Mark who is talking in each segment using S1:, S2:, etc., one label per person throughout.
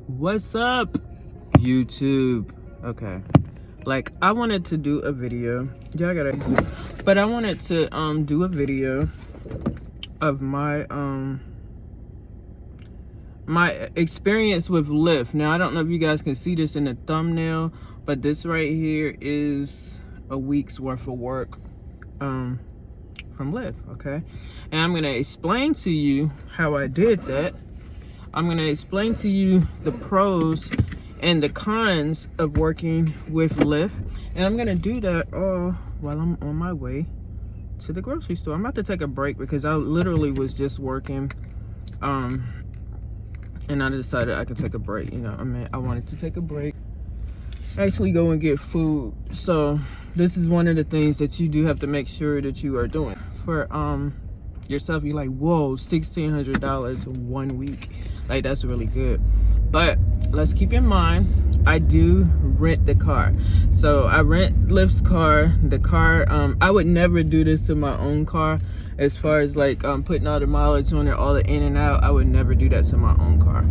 S1: What's up, YouTube? Okay, like I wanted to do a video. Yeah, I gotta exit. But I wanted to do a video of my my experience with Lyft. Now I don't know if you guys can see this in the thumbnail, but this right here is a week's worth of work from Lyft. Okay, and I'm gonna explain to you how I did that. I'm going to explain to you the pros and the cons of working with Lyft. And I'm going to do that all while I'm on my way to the grocery store. I'm about to take a break because I literally was just working. And I decided I could take a break. You know, I wanted to take a break. Actually go and get food. So this is one of the things that you do have to make sure that you are doing. For yourself, you're like, whoa, $1,600 1 week. Like, that's really good. But let's keep in mind, I do rent the car. So I rent Lyft's car. The car, I would never do this to my own car. As far as like putting all the mileage on it, all the in and out, I would never do that to my own car.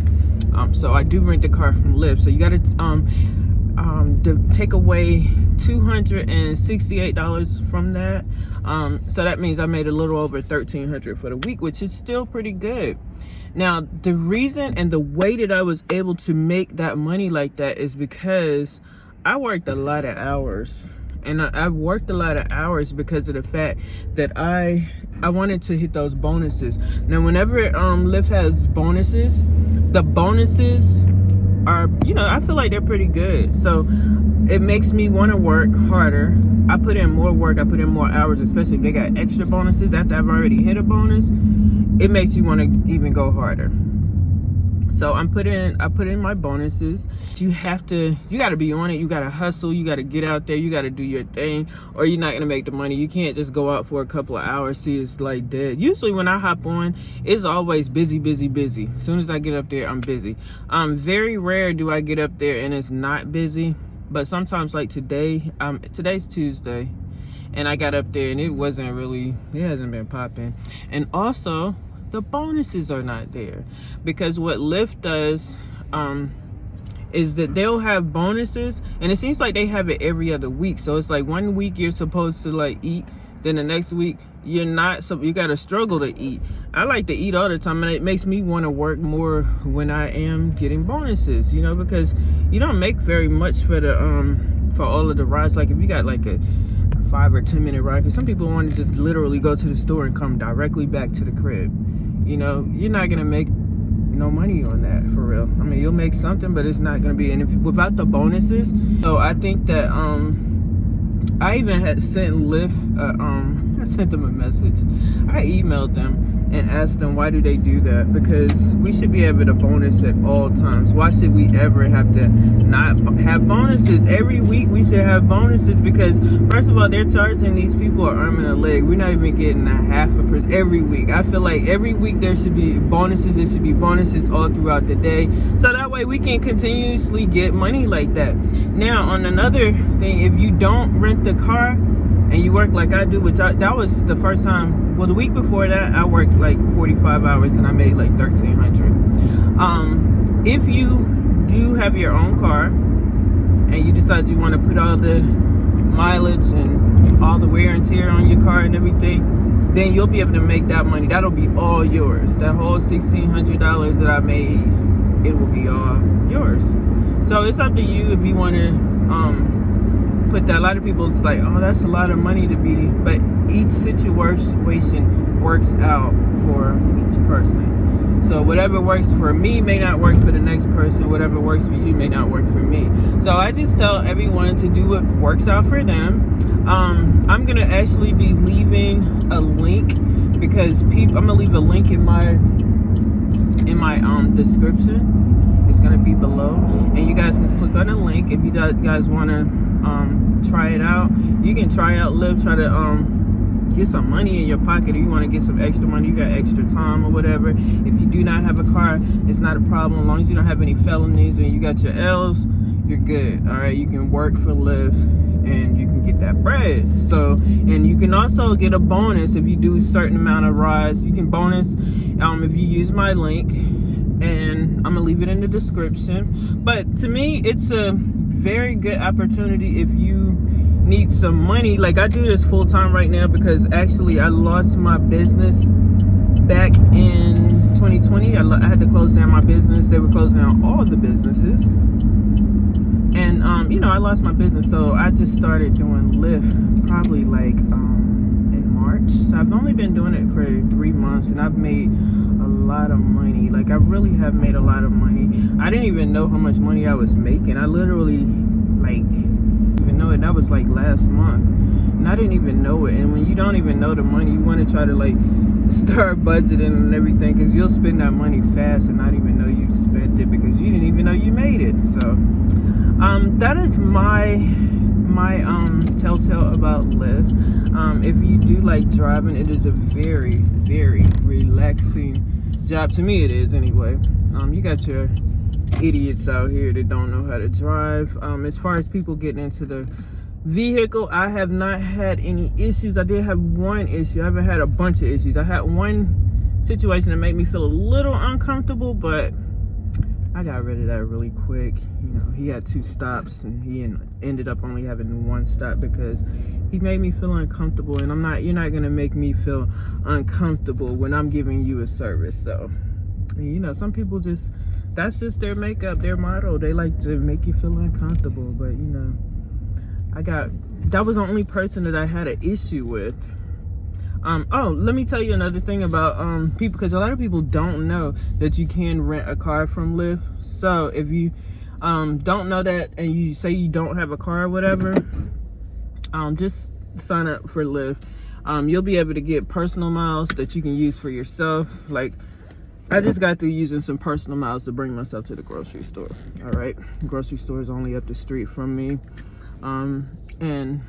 S1: So I do rent the car from Lyft. So you got to take away $268 from that. So that means I made a little over $1,300 for the week, which is still pretty good. Now, the reason and the way that I was able to make that money like that is because I worked a lot of hours. And I worked a lot of hours because of the fact that I wanted to hit those bonuses. Now, whenever Lyft has bonuses, the bonuses are, you know, I feel like they're pretty good. So it makes me want to work harder. I put in more work, I put in more hours, especially if they got extra bonuses after I've already hit a bonus. It makes you want to even go harder. So I put in my bonuses. You got to be on it. You got to hustle. You got to get out there. You got to do your thing, or you're not going to make the money. You can't just go out for a couple of hours, see it's like dead. Usually when I hop on, it's always busy, busy, busy. As soon as I get up there, I'm busy. Very rare do I get up there and it's not busy. But sometimes, like today, today's Tuesday, and I got up there and it hasn't been popping. And also, the bonuses are not there, because what Lyft does is that they'll have bonuses, and it seems like they have it every other week. So it's like 1 week you're supposed to like eat, then the next week you're not, so you gotta struggle to eat. I like to eat all the time, and it makes me want to work more when I am getting bonuses, you know, because you don't make very much for the for all of the rides. Like if you got like a 5 or 10 minute ride, because some people want to just literally go to the store and come directly back to the crib. You know, you're not gonna make no money on that, for real. I mean, you'll make something, but it's not gonna be, and if without the bonuses. So I think that I even had sent Lyft I sent them a message. I emailed them and asked them, why do they do that? Because we should be able to bonus at all times. Why should we ever have to not have bonuses? Every week we should have bonuses, because first of all, they're charging these people an arm and a leg. We're not even getting a 0.5% every week. I feel like every week there should be bonuses. There should be bonuses all throughout the day, so that way we can continuously get money like that. Now, on another thing, if you don't rent the car and you work like I do, which that was the first time, well, the week before that, I worked like 45 hours and I made like $1,300. If you do have your own car and you decide you want to put all the mileage and all the wear and tear on your car and everything, then you'll be able to make that money. That'll be all yours. That whole $1,600 that I made, it will be all yours. So it's up to you if you want to put that. A lot of people, it's like, oh, that's a lot of money to be, but each situation works out for each person. So whatever works for me may not work for the next person. Whatever works for you may not work for me. So I just tell everyone to do what works out for them. I'm gonna actually be leaving a link, because I'm gonna leave a link in my description. It's gonna be below, and you guys can click on the link if you guys want to try it out. You can try out Lyft, try to get some money in your pocket. If you want to get some extra money, you got extra time or whatever. If you do not have a car, it's not a problem. As long as you don't have any felonies and you got your L's, you're good. All right, you can work for Lyft and you can get that bread. So, and you can also get a bonus if you do a certain amount of rides. You can bonus if you use my link. and I'm gonna leave it in the description. But to me, it's a very good opportunity if you need some money. Like, I do this full-time right now because actually I lost my business back in 2020. I had to close down my business. They were closing down all the businesses, and you know, I lost my business, so I just started doing Lyft probably like in March. So I've only been doing it for 3 months, and I've made a lot of money. Like, I really have made a lot of money. I didn't even know how much money I was making. I literally, like, even know it. That was like last month, and I didn't even know it. And when you don't even know the money, you want to try to like start budgeting and everything, because you'll spend that money fast and not even know you spent it because you didn't even know you made it. So that is my telltale about Lyft. If you do like driving, it is a very, very relaxing job. To me, it is anyway. You got your idiots out here that don't know how to drive. As far as people getting into the vehicle, I have not had any issues. I did have one issue. I haven't had a bunch of issues. I had one situation that made me feel a little uncomfortable, but I got rid of that really quick. You know, he had 2 stops and he ended up only having 1 stop because he made me feel uncomfortable, and you're not gonna make me feel uncomfortable when I'm giving you a service. So, you know, some people just, that's just their makeup, their motto. They like to make you feel uncomfortable, but you know, that was the only person that I had an issue with. Oh, let me tell you another thing about people, because a lot of people don't know that you can rent a car from Lyft. So if you don't know that and you say you don't have a car or whatever, just sign up for Lyft. You'll be able to get personal miles that you can use for yourself. Like, I just got through using some personal miles to bring myself to the grocery store. All right, the grocery store is only up the street from me. And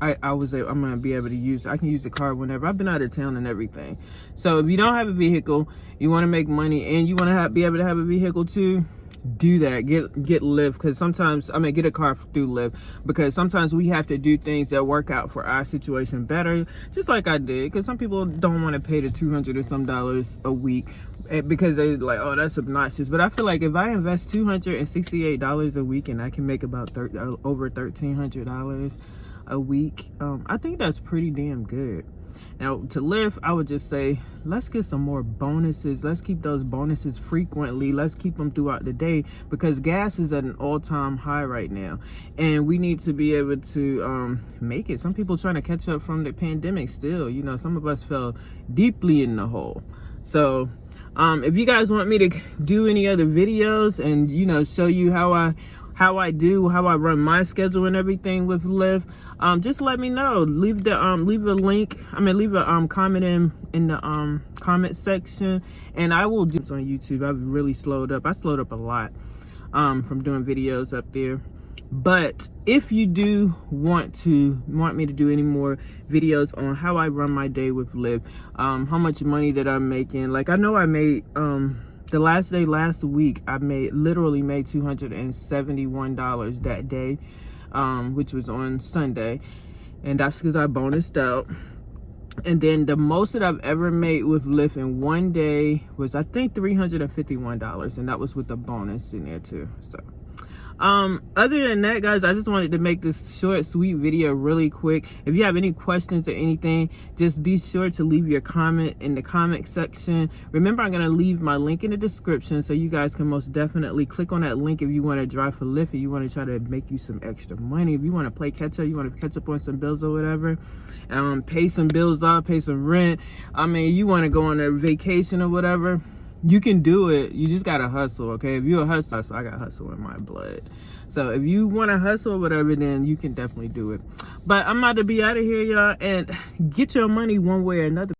S1: I'm gonna be able to use, I can use the car whenever. I've been out of town and everything. So if you don't have a vehicle, you want to make money, and you want to be able to have a vehicle too, do that. Get Lyft, because sometimes, get a car through Lyft, because sometimes we have to do things that work out for our situation better, just like I did. Because some people don't want to pay the $200 or some dollars a week because they're like, oh, that's obnoxious. But I feel like if I invest $268 a week and I can make about over $1,300 a week, I think that's pretty damn good. Now, to Lyft, I would just say, let's get some more bonuses. Let's keep those bonuses frequently. Let's keep them throughout the day, because gas is at an all-time high right now, and we need to be able to make it. Some people trying to catch up from the pandemic still. You know, some of us fell deeply in the hole. So if you guys want me to do any other videos and, you know, show you how I run my schedule and everything with Lyft, just let me know. Leave a link. Leave a comment in the comment section, and I will do it on YouTube. I've really slowed up. I slowed up a lot from doing videos up there. But if you do want me to do any more videos on how I run my day with Lyft, how much money that I'm making, like, I know I made the last day last week, I literally made $271 that day, which was on Sunday, and that's because I bonused out. And then the most that I've ever made with Lyft in one day was, I think, $351, and that was with the bonus in there too. So other than that, guys, I just wanted to make this short, sweet video really quick. If you have any questions or anything, just be sure to leave your comment in the comment section. Remember, I'm going to leave my link in the description, so you guys can most definitely click on that link if you want to drive for Lyft, if you want to try to make you some extra money, if you want to play catch up, you want to catch up on some bills or whatever, pay some bills off, pay some rent. You want to go on a vacation or whatever, you can do it. You just gotta hustle, okay? If you're a hustler, I got hustle in my blood. So if you want to hustle or whatever, then you can definitely do it. But I'm about to be out of here, y'all, and get your money one way or another.